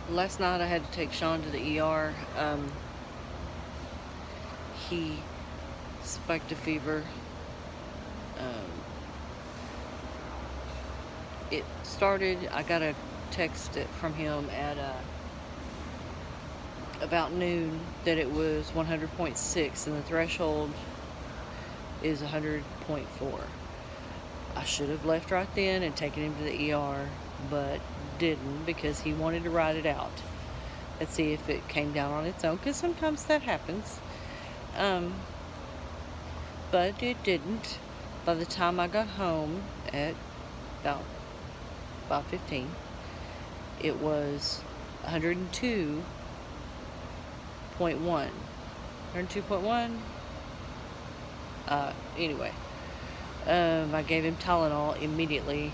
Last night I had to take Sean to the ER. He spiked a fever. Um, it started, I got a text from him at about noon that it was 100.6 and the threshold is 100.4. I should have left right then and taken him to the ER, but didn't because he wanted to ride it out and see if it came down on its own, because sometimes that happens. Um, but it didn't. By the time I got home at about 5:15, it was 102.1. 102.1. Anyway, I gave him Tylenol immediately,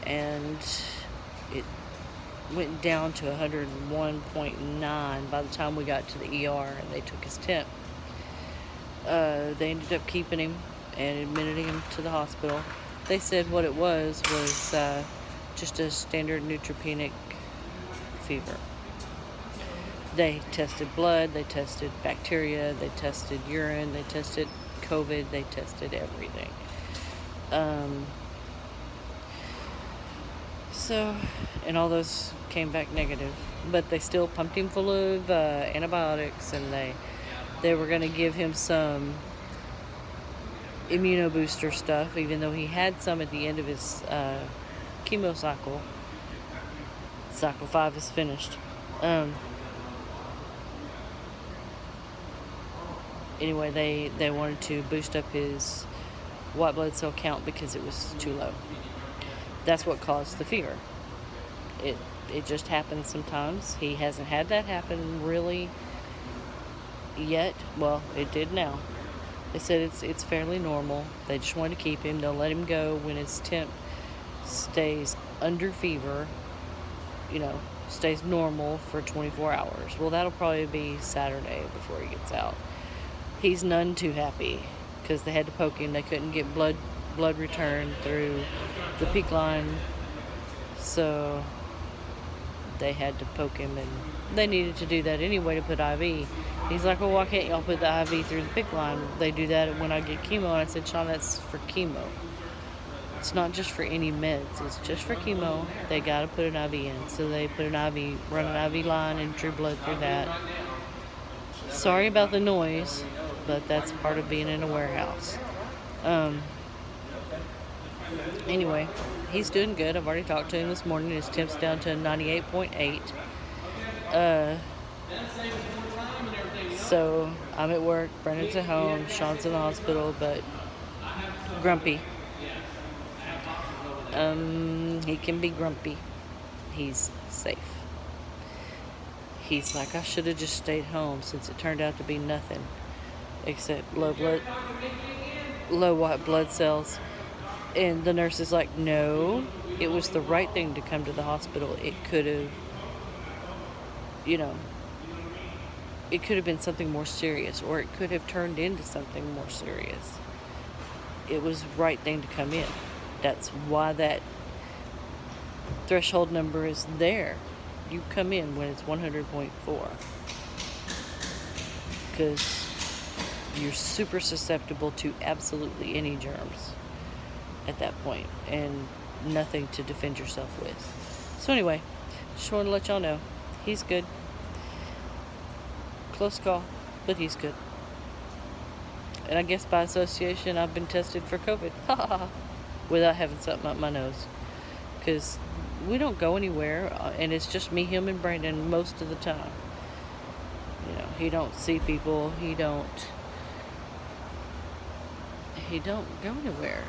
and it went down to 101.9 by the time we got to the ER and they took his temp. They ended up keeping him and admitting him to the hospital. They said what it was just a standard neutropenic fever. They tested blood, they tested bacteria, they tested urine, they tested COVID, they tested everything. And all those came back negative. But they still pumped him full of antibiotics, and they were going to give him some immunobooster stuff, even though he had some at the end of his chemo cycle. Cycle 5 is finished. Anyway, they wanted to boost up his white blood cell count because it was too low. That's what caused the fever. It just happens sometimes. He hasn't had that happen really yet. Well, it did now. They said it's fairly normal. They just want to keep him. They'll let him go when his temp stays under fever, stays normal for 24 hours. Well, that'll probably be Saturday before he gets out. He's none too happy because they had to poke him. They couldn't get blood return through the peak line, so they had to poke him, and they needed to do that anyway to put IV. He's like, well, why can't y'all put the IV through the PICC line? They do that when I get chemo. And I said, Sean, that's for chemo. It's not just for any meds. It's just for chemo. They got to put an IV in. So they put run an IV line and drew blood through that. Sorry about the noise, but that's part of being in a warehouse. Anyway, he's doing good. I've already talked to him this morning. His temp's down to 98.8. So I'm at work, Brennan's at home, Sean's in the hospital, but grumpy. He can be grumpy. He's safe. He's like, I should have just stayed home since it turned out to be nothing except low white blood cells. And the nurse is like, no, it was the right thing to come to the hospital. It could have, it could have been something more serious, or it could have turned into something more serious. It was the right thing to come in. That's why that threshold number is there. You come in when it's 100.4 because you're super susceptible to absolutely any germs at that point, and nothing to defend yourself with. So anyway, just wanted to let y'all know he's good. Close call, but he's good. And I guess by association I've been tested for COVID without having something up my nose, because we don't go anywhere, and it's just me, him, and Brandon most of the time. He don't see people. He don't go anywhere.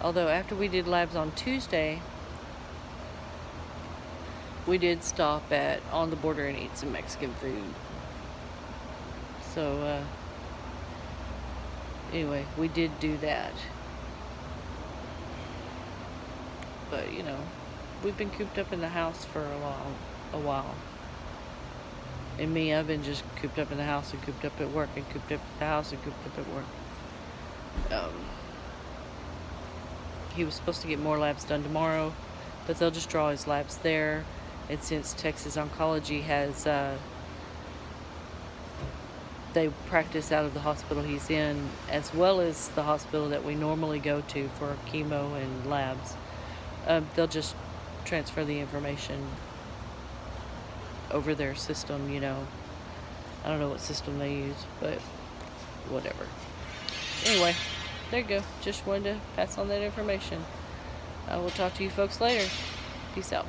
Although after we did labs on Tuesday, we did stop at On the Border and eat some Mexican food. So anyway, we did do that. But we've been cooped up in the house for a while. And me, I've been just cooped up in the house and cooped up at work and cooped up at the house and cooped up at work. He was supposed to get more labs done tomorrow, but they'll just draw his labs there And since Texas Oncology has, they practice out of the hospital he's in, as well as the hospital that we normally go to for chemo and labs, they'll just transfer the information over their system, you know. I don't know what system they use, but whatever. Anyway, there you go. Just wanted to pass on that information. I will talk to you folks later. Peace out.